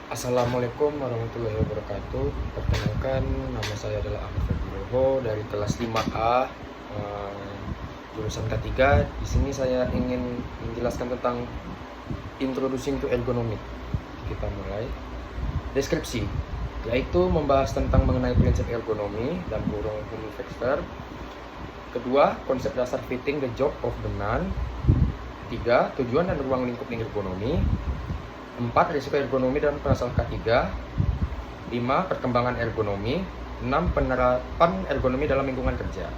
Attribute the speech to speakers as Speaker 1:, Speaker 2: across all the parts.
Speaker 1: Assalamualaikum warahmatullahi wabarakatuh. Perkenalkan, nama saya adalah Ahmad Febroho dari kelas 5A, jurusan K3. Di sini saya ingin menjelaskan tentang Introducing to Ergonomic. Kita mulai. Deskripsi, yaitu membahas tentang mengenai prinsip ergonomi dan kurung human factor. Kedua, konsep dasar fitting the job of the man. Tiga, tujuan dan ruang lingkup ergonomi. 4. Risiko ergonomi dan perasaan K3. 5. Perkembangan ergonomi. 6. Penerapan ergonomi dalam lingkungan kerja.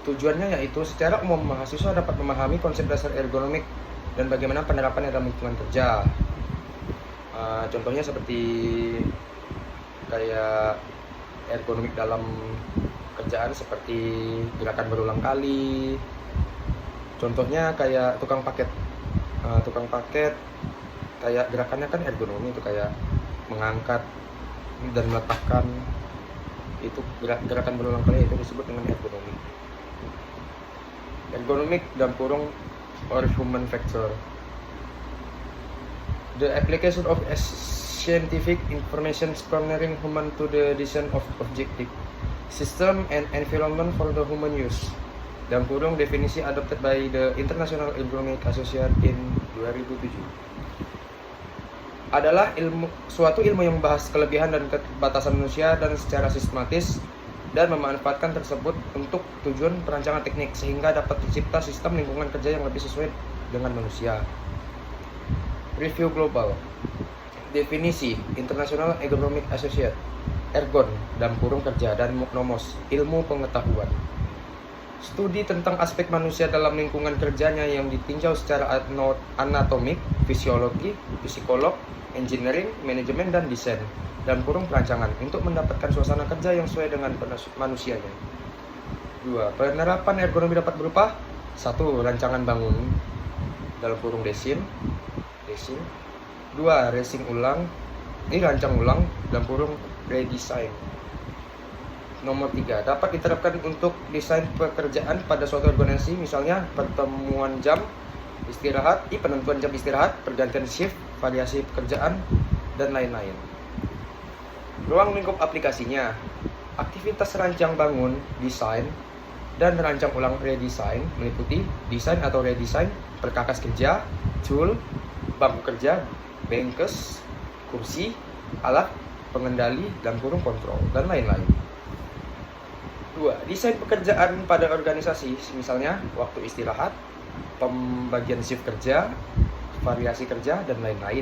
Speaker 1: Tujuannya yaitu secara umum mahasiswa dapat memahami konsep dasar ergonomik dan bagaimana penerapannya dalam lingkungan kerja. Contohnya seperti kayak ergonomik dalam kerjaan seperti gerakan berulang kali. Contohnya kayak tukang paket kayak gerakannya kan ergonomi, itu kayak mengangkat dan meletakkan, itu gerakan berulang kali, itu disebut dengan ergonomi. Ergonomic dalam kurung or human factor, the application of scientific information cornering human to the design of objective system and environment for the human use. Dalam kurung definisi adopted by the International Ergonomic Association in 2007. Adalah suatu ilmu yang membahas kelebihan dan keterbatasan manusia dan secara sistematis dan memanfaatkan tersebut untuk tujuan perancangan teknik sehingga dapat tercipta sistem lingkungan kerja yang lebih sesuai dengan manusia. Review global. Definisi International Ergonomic Association, ergon dalam kurung kerja, dan nomos, ilmu pengetahuan. Studi tentang aspek manusia dalam lingkungan kerjanya yang ditinjau secara anatomik, fisiologi, psikolog, engineering, manajemen, dan desain dalam kurung perancangan untuk mendapatkan suasana kerja yang sesuai dengan manusianya. 2. Penerapan ergonomi dapat berupa 1. Rancangan bangun dalam kurung design. 2. Rancang ulang dalam kurung redesign. Nomor 3. Dapat diterapkan untuk desain pekerjaan pada suatu organisasi, misalnya pertemuan jam istirahat, penentuan jam istirahat, pergantian shift, variasi pekerjaan, dan lain-lain. Ruang lingkup aplikasinya, aktivitas rancang bangun, desain, dan rancang ulang redesign meliputi desain atau redesign perkakas kerja, tool, bangku kerja, bengkes, kursi, alat pengendali dan kurung kontrol, dan lain-lain. 2. Desain pekerjaan pada organisasi, misalnya waktu istirahat, pembagian shift kerja, variasi kerja, dan lain-lain.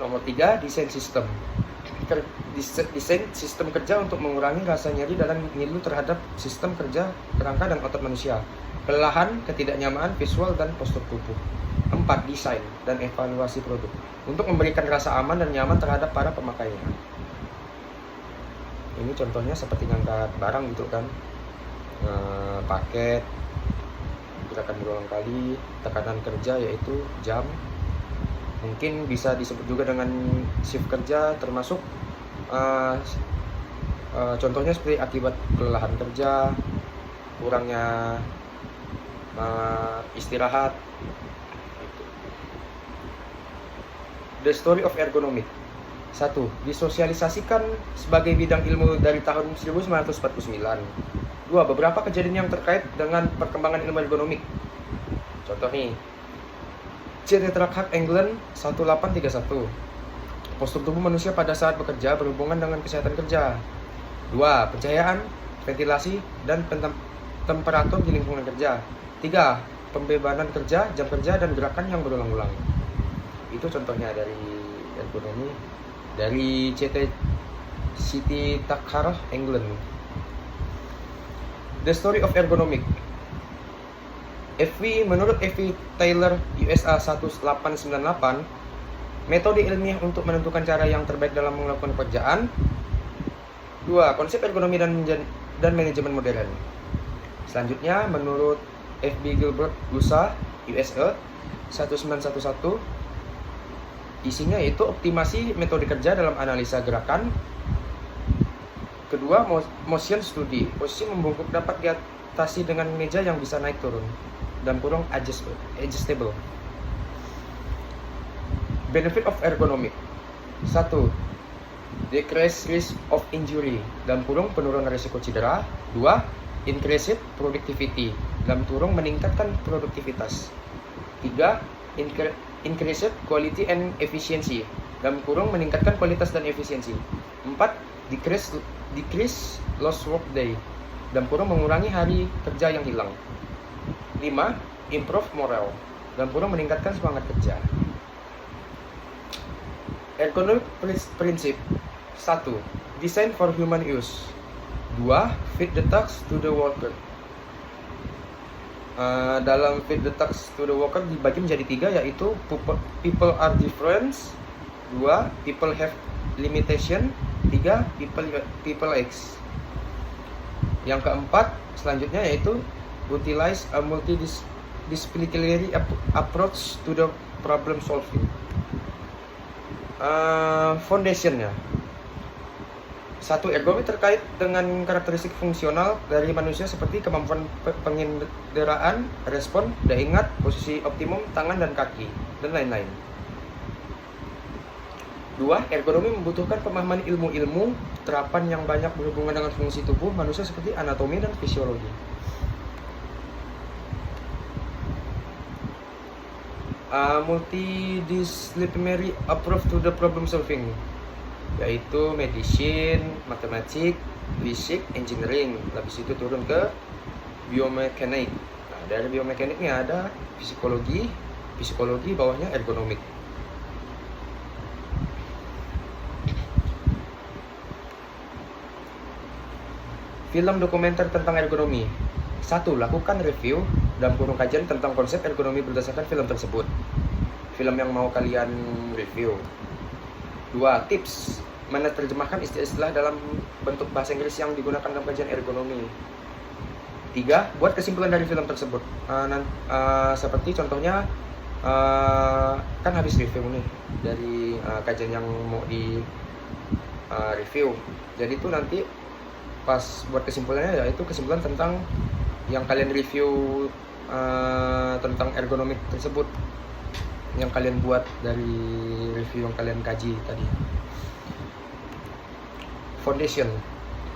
Speaker 1: Nomor 3. Desain sistem. Desain sistem kerja untuk mengurangi rasa nyeri dan ngilu terhadap sistem kerja kerangka dan otot manusia, kelelahan, ketidaknyamanan visual, dan postur tubuh. 4. Desain dan evaluasi produk untuk memberikan rasa aman dan nyaman terhadap para pemakainya. Ini contohnya seperti ngangkat barang gitu kan, paket, gerakan berulang kali, tekanan kerja yaitu jam. Mungkin bisa disebut juga dengan shift kerja, termasuk contohnya seperti akibat kelelahan kerja, kurangnya istirahat. The story of ergonomic. 1. Disosialisasikan sebagai bidang ilmu dari tahun 1949. 2. Beberapa kejadian yang terkait dengan perkembangan ilmu ergonomik. Contoh nih, CT Trakhak England 1831. Postur tubuh manusia pada saat bekerja berhubungan dengan kesehatan kerja. 2. Pencahayaan, ventilasi, dan temperatur di lingkungan kerja. 3. Pembebanan kerja, jam kerja, dan gerakan yang berulang-ulang. Itu contohnya dari ergonomi dari CT Trakhak England. The story of ergonomic. Menurut F.V. Taylor USA 1898, metode ilmiah untuk menentukan cara yang terbaik dalam melakukan pekerjaan. 2. Konsep ergonomi dan manajemen modern. Selanjutnya, menurut F.B. Gilbert USA 1911, isinya yaitu optimasi metode kerja dalam analisa gerakan. Kedua, motion study. Posisi membungkuk dapat adaptasi dengan meja yang bisa naik turun, dalam kurung adjustable. Benefit of ergonomic. 1. Decrease risk of injury, dalam kurung penurunan risiko cedera. 2. Increased productivity, dalam kurung meningkatkan produktivitas. 3. Increased quality and efficiency, dalam kurung meningkatkan kualitas dan efisiensi. 4. Decrease lost work day, dalam kurung mengurangi hari kerja yang hilang. 5. Improve morale, dalam kurung meningkatkan semangat kerja. Ergonomic prinsip. 1. Design for human use. 2. Fit the task to the worker. Dalam fit the task to the worker dibagi menjadi 3, yaitu people are different. 2. People have limitation. 3. People X. Yang keempat selanjutnya yaitu utilize a multidisciplinary approach to the problem solving. Foundationnya. 1. Ergonomi terkait dengan karakteristik fungsional dari manusia seperti kemampuan pengenderaan, respon, daya ingat, posisi optimum tangan dan kaki, dan lain-lain. 2. Ergonomi membutuhkan pemahaman ilmu-ilmu terapan yang banyak berhubungan dengan fungsi tubuh manusia seperti anatomi dan fisiologi. Multidisciplinary approach to the problem solving, yaitu medicine, matematik, fisik, engineering. Habis itu turun ke biomekanik. Nah, dari biomekaniknya ada psikologi, bawahnya ergonomik. Film dokumenter tentang ergonomi. 1. Lakukan review dalam kurung kajian tentang konsep ergonomi berdasarkan film tersebut. Film yang mau kalian review. 2. Tips menerjemahkan istilah-istilah dalam bentuk bahasa Inggris yang digunakan dalam kajian ergonomi. 3. Buat kesimpulan dari film tersebut. Seperti contohnya, kan habis review nih dari kajian yang mau di review. Jadi itu nanti pas buat kesimpulannya, yaitu kesimpulan tentang yang kalian review tentang ergonomik tersebut, yang kalian buat dari review yang kalian kaji tadi. Foundation.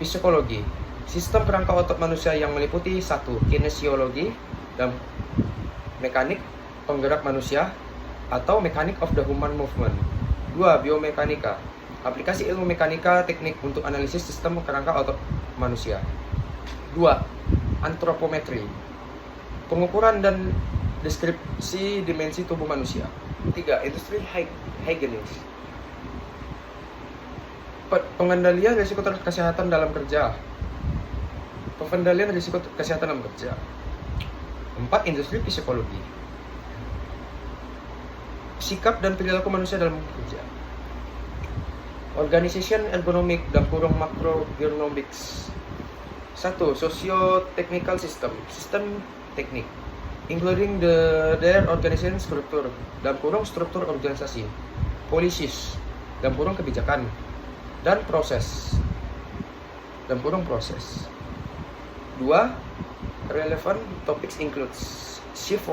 Speaker 1: Psikologi. Sistem kerangka otot manusia yang meliputi 1. Kinesiologi dan mekanik penggerak manusia atau mechanic of the human movement. 2. Biomekanika. Aplikasi ilmu mekanika teknik untuk analisis sistem kerangka otot manusia. 2. Antropometri. Pengukuran dan deskripsi dimensi tubuh manusia. 3. Industri hygienics. Pengendalian risiko kesehatan dalam kerja. Pengendalian risiko kesehatan dalam kerja. 4. Industri psikologi. Sikap dan perilaku manusia dalam kerja. Organization ergonomic dalam kurung macroergonomics. 1. Socio-technical system, sistem teknik, including their organization structure, dalam kurung struktur organisasi, policies, dalam kurung kebijakan, dan proses, dalam kurung proses. 2. Relevant topics includes shift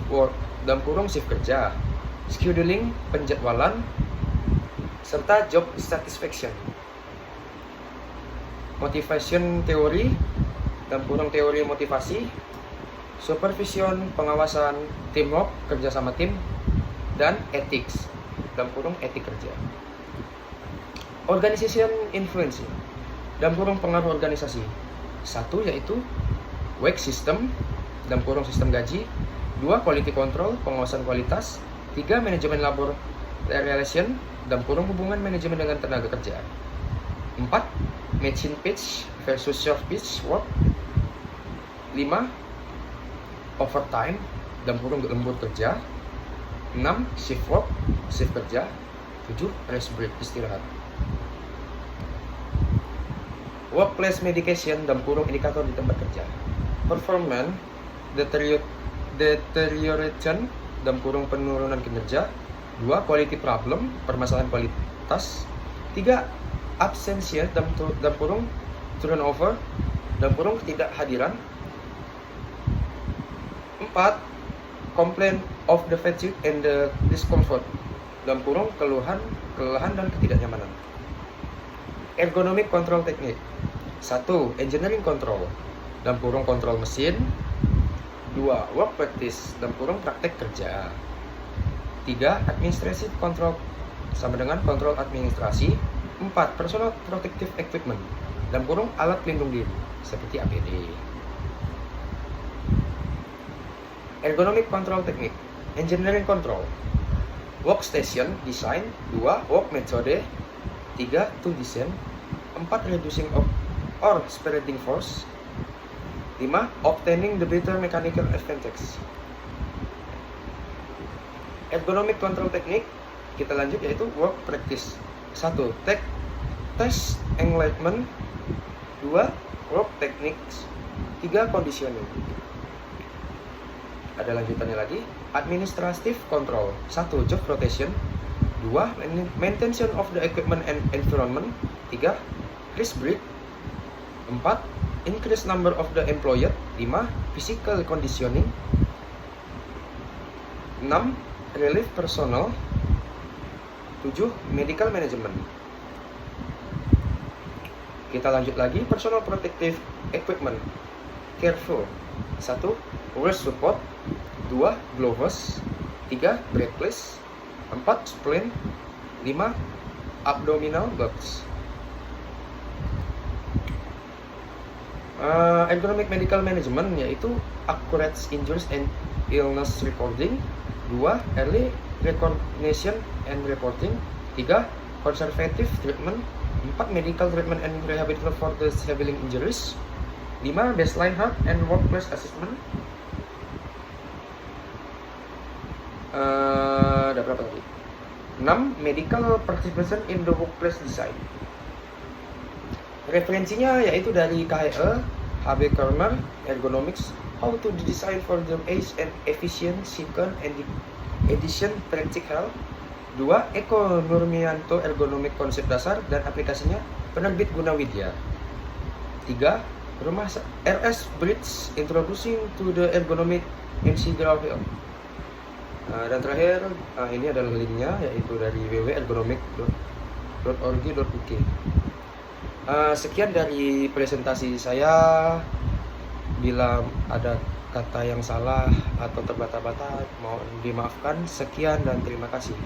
Speaker 1: work, dalam kurung shift kerja, scheduling, penjadwalan, serta job satisfaction. Motivation teori, dalam kurung teori motivasi, supervision, pengawasan, teamwork, kerja sama tim, dan ethics, dalam kurung etik kerja. Organization influence, dalam kurung pengaruh organisasi. 1. Yaitu wage system, dalam kurung sistem gaji. 2. Quality control, pengawasan kualitas. 3. Manajemen labor relation, dalam kurung hubungan manajemen dengan tenaga kerja. 4. Machine pitch versus self pitch work. 5. Overtime, dalam kurung lembur kerja. 6. Shift work, shift kerja. 7. Rest break, istirahat. Workplace medication, dalam kurung indikator di tempat kerja. Performance deterioration, dalam kurung penurunan kinerja. 2. Quality problem, permasalahan kualitas. 3. Absentia, dalam kurung turnover. Ketidakhadiran. 4. Complaint of the fatigue and the discomfort, kelelahan dan ketidaknyamanan. Ergonomic control technique. 1. Engineering control, kontrol mesin. 2. Work practice, praktek kerja. 3. Administrative control, sama dengan kontrol administrasi. 4. Personal protective equipment, alat pelindung diri, seperti APD. Ergonomic control technique. Engineering control. Workstation design. 2. Work method. 3. To design. 4. Reducing of or spreading force. 5. Obtaining the better mechanical advantage. Ergonomic control technique, kita lanjut, yaitu work practice. 1. Test enlightenment. 2. Work techniques. 3. Conditioning. Ada lanjutannya lagi. Administrative control. 1. Job rotation. 2. Maintenance of the equipment and environment. 3. Risk break. 4. Increase number of the employee. 5. Physical conditioning. 6. Relief personnel. 7. Medical management. Kita lanjut lagi. Personal protective equipment. Careful. 1. Wrist support. 2. Gloves. 3. Breathless. 4. Splint. 5. Abdominal guards. Ergonomic medical management, yaitu accurate injuries and illness reporting. 2. Early recognition and reporting. 3. Conservative treatment. 4. Medical treatment and rehabilitation for the disabling injuries. 5. Baseline health and workplace assessment. Ada berapa tadi? 6. Medical participation in the workplace design. Referensinya yaitu dari KHE, HB Corner, Ergonomics, How to Design for the Age and Efficient Second Edition Practical. 2. Eko Nurmianto, Ergonomik Konsep Dasar dan Aplikasinya, Penerbit Gunawidya. 3. Rumah RS Bridge, Introducing to the Ergonomic Integral Health. Dan terakhir, ini adalah linknya, yaitu dari www.ergonomic.org.uk. Sekian dari presentasi saya. Bila ada kata yang salah atau terbata-bata, mohon dimaafkan. Sekian dan terima kasih.